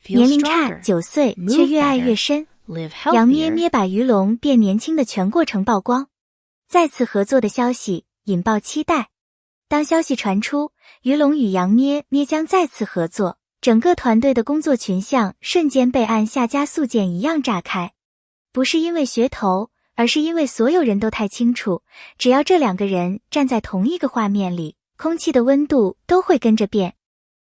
年龄差9岁却越爱越深，杨咩咩把鱼龙变年轻的全过程曝光，再次合作的消息引爆期待。当消息传出，鱼龙与杨咩咩将再次合作，整个团队的工作群像瞬间被按下加速键一样炸开。不是因为噱头，而是因为所有人都太清楚，只要这两个人站在同一个画面里，空气的温度都会跟着变。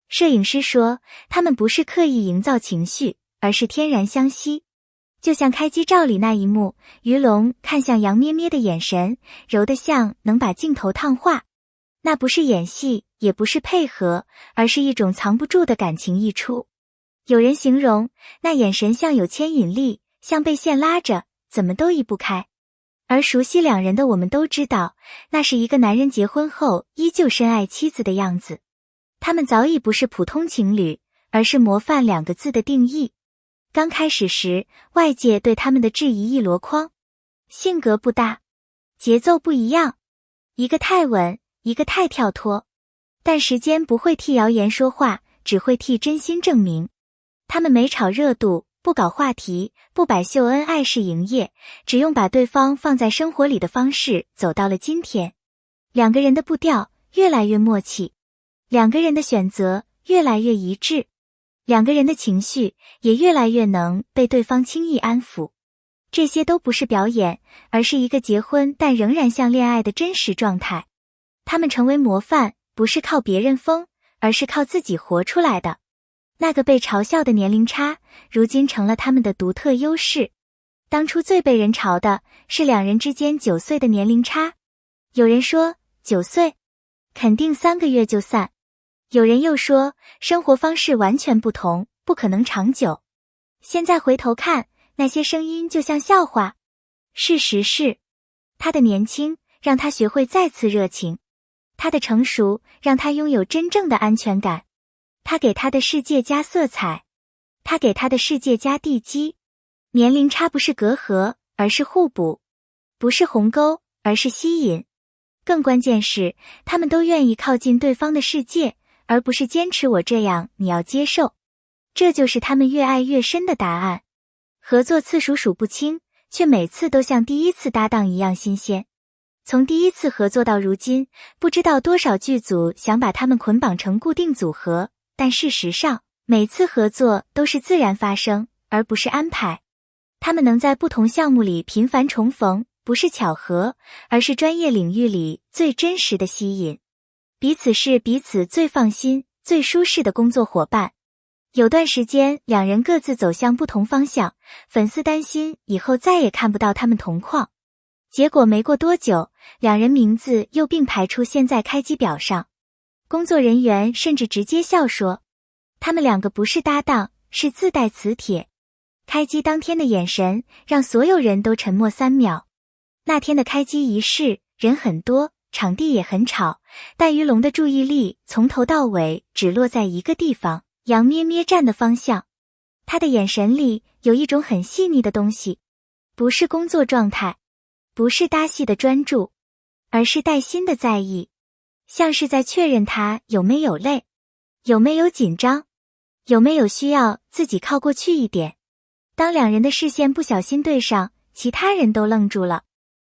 摄影师说，他们不是刻意营造情绪，而是天然相吸。就像开机照里那一幕，鱼龙看向杨咩咩的眼神，柔得像能把镜头烫化。那不是演戏，也不是配合，而是一种藏不住的感情溢出。有人形容，那眼神像有牵引力，像被线拉着，怎么都移不开。而熟悉两人的我们都知道，那是一个男人结婚后依旧深爱妻子的样子。他们早已不是普通情侣，而是模范2个字的定义。刚开始时，外界对他们的质疑一箩筐，性格不搭，节奏不一样，一个太稳，一个太跳脱。但时间不会替谣言说话，只会替真心证明。他们没炒热度，不搞话题，不摆秀恩爱式营业，只用把对方放在生活里的方式走到了今天。两个人的步调越来越默契，两个人的选择越来越一致，两个人的情绪也越来越能被对方轻易安抚。这些都不是表演，而是一个结婚但仍然像恋爱的真实状态。他们成为模范，不是靠别人疯，而是靠自己活出来的。那个被嘲笑的年龄差，如今成了他们的独特优势。当初最被人嘲的是两人之间9岁的年龄差。有人说9岁，肯定3个月就散。有人又说生活方式完全不同，不可能长久。现在回头看，那些声音就像笑话。事实是，他的年轻让他学会再次热情，他的成熟让他拥有真正的安全感，他给他的世界加色彩，他给他的世界加地基。年龄差不是隔阂，而是互补；不是鸿沟，而是吸引。更关键是，他们都愿意靠近对方的世界，而不是坚持我这样你要接受。这就是他们越爱越深的答案。合作次数数不清，却每次都像第一次搭档一样新鲜。从第一次合作到如今，不知道多少剧组想把他们捆绑成固定组合，但事实上，每次合作都是自然发生，而不是安排。他们能在不同项目里频繁重逢，不是巧合，而是专业领域里最真实的吸引。彼此是彼此最放心、最舒适的工作伙伴。有段时间，两人各自走向不同方向，粉丝担心以后再也看不到他们同框。结果没过多久，两人名字又并排出现在开机表上。工作人员甚至直接笑说，他们2个不是搭档，是自带磁铁。开机当天的眼神让所有人都沉默3秒。那天的开机仪式，人很多，场地也很吵，但鱼龙的注意力从头到尾只落在一个地方，杨咩咩站的方向。他的眼神里有一种很细腻的东西，不是工作状态，不是搭戏的专注，而是带心的在意，像是在确认他有没有累，有没有紧张，有没有需要自己靠过去一点。当两人的视线不小心对上，其他人都愣住了。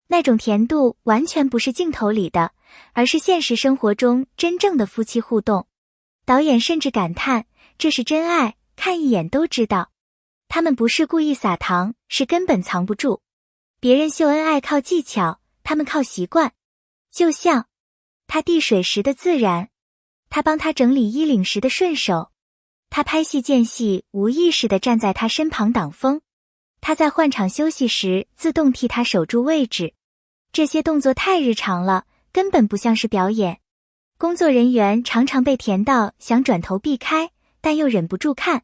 那种甜度完全不是镜头里的，而是现实生活中真正的夫妻互动。导演甚至感叹，这是真爱，看一眼都知道。他们不是故意撒糖，是根本藏不住。别人秀恩爱靠技巧，他们靠习惯。就像他递水时的自然，他帮他整理衣领时的顺手，他拍戏间隙无意识地站在他身旁挡风，他在换场休息时自动替他守住位置。这些动作太日常了，根本不像是表演。工作人员常常被甜到想转头避开，但又忍不住看，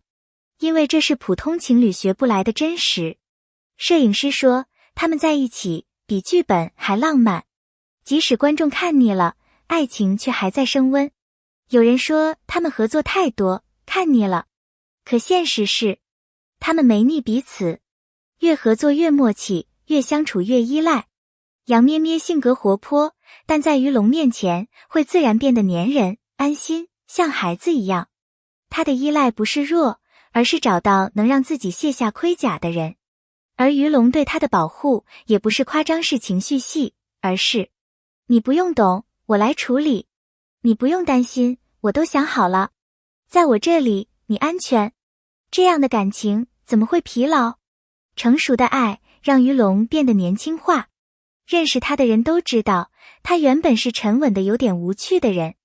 因为这是普通情侣学不来的真实。摄影师说，他们在一起比剧本还浪漫，即使观众看腻了，爱情却还在升温。有人说他们合作太多，看腻了，可现实是，他们没腻彼此，越合作越默契，越相处越依赖。杨咩咩性格活泼，但在鱼龙面前会自然变得粘人、安心，像孩子一样。她的依赖不是弱，而是找到能让自己卸下盔甲的人。而鱼龙对他的保护也不是夸张式情绪戏，而是你不用懂，我来处理。你不用担心，我都想好了。在我这里，你安全。这样的感情怎么会疲劳？成熟的爱让鱼龙变得年轻化。认识他的人都知道，他原本是沉稳的有点无趣的人，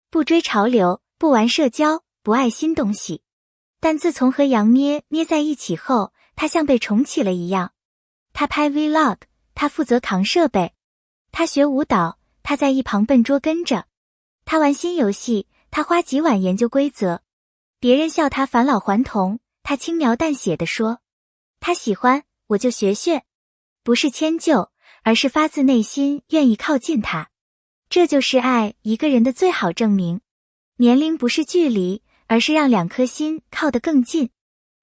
不追潮流，不玩社交，不爱新东西。但自从和杨咩咩在一起后，他像被宠起了一样。他拍 vlog， 他负责扛设备。他学舞蹈，他在一旁笨拙跟着。他玩新游戏，他花几晚研究规则。别人笑他返老还童，他轻描淡写地说，他喜欢，我就学学。不是迁就，而是发自内心愿意靠近他。这就是爱一个人的最好证明。年龄不是距离，而是让两颗心靠得更近。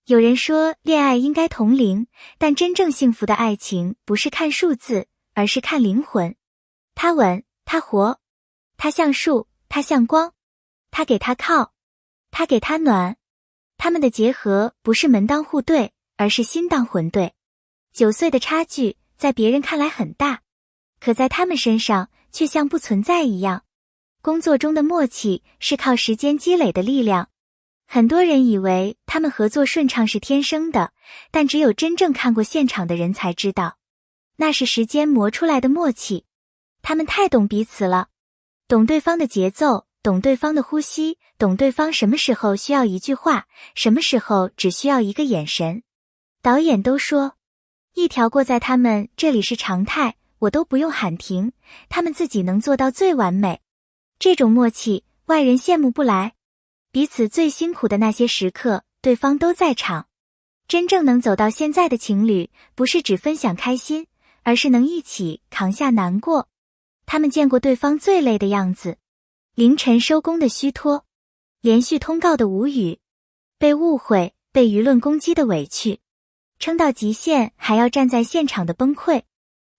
有人说恋爱应该同龄，但真正幸福的爱情不是看数字，而是看灵魂。他稳，他活，他像树，他像光，他给他靠，他给他暖。他们的结合不是门当户对，而是心当魂对。9岁的差距在别人看来很大，可在他们身上却像不存在一样。工作中的默契是靠时间积累的力量。很多人以为他们合作顺畅是天生的，但只有真正看过现场的人才知道，那是时间磨出来的默契。他们太懂彼此了，懂对方的节奏，懂对方的呼吸，懂对方什么时候需要一句话，什么时候只需要一个眼神。导演都说，一条过在他们这里是常态，我都不用喊停，他们自己能做到最完美。这种默契，外人羡慕不来。彼此最辛苦的那些时刻，对方都在场。真正能走到现在的情侣，不是只分享开心，而是能一起扛下难过。他们见过对方最累的样子，凌晨收工的虚脱，连续通告的无语，被误会，被舆论攻击的委屈，撑到极限还要站在现场的崩溃。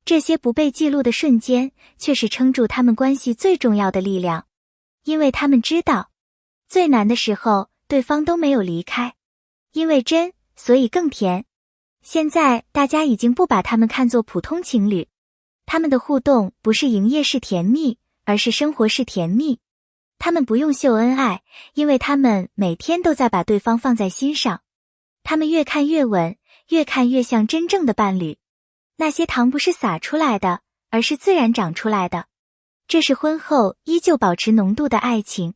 这些不被记录的瞬间，却是撑住他们关系最重要的力量。因为他们知道，最难的时候，对方都没有离开。因为真，所以更甜。现在大家已经不把他们看作普通情侣，他们的互动不是营业式甜蜜，而是生活式甜蜜。他们不用秀恩爱，因为他们每天都在把对方放在心上。他们越看越稳，越看越像真正的伴侣。那些糖不是撒出来的，而是自然长出来的。这是婚后依旧保持浓度的爱情，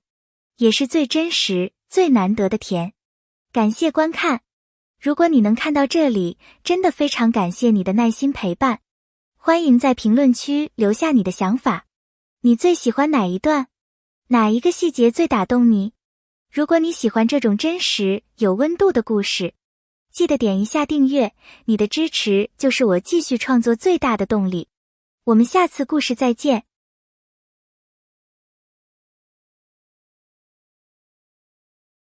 也是最真实、最难得的甜。感谢观看。如果你能看到这里，真的非常感谢你的耐心陪伴。欢迎在评论区留下你的想法。你最喜欢哪一段？哪一个细节最打动你？如果你喜欢这种真实、有温度的故事，记得点一下订阅，你的支持就是我继续创作最大的动力。我们下次故事再见。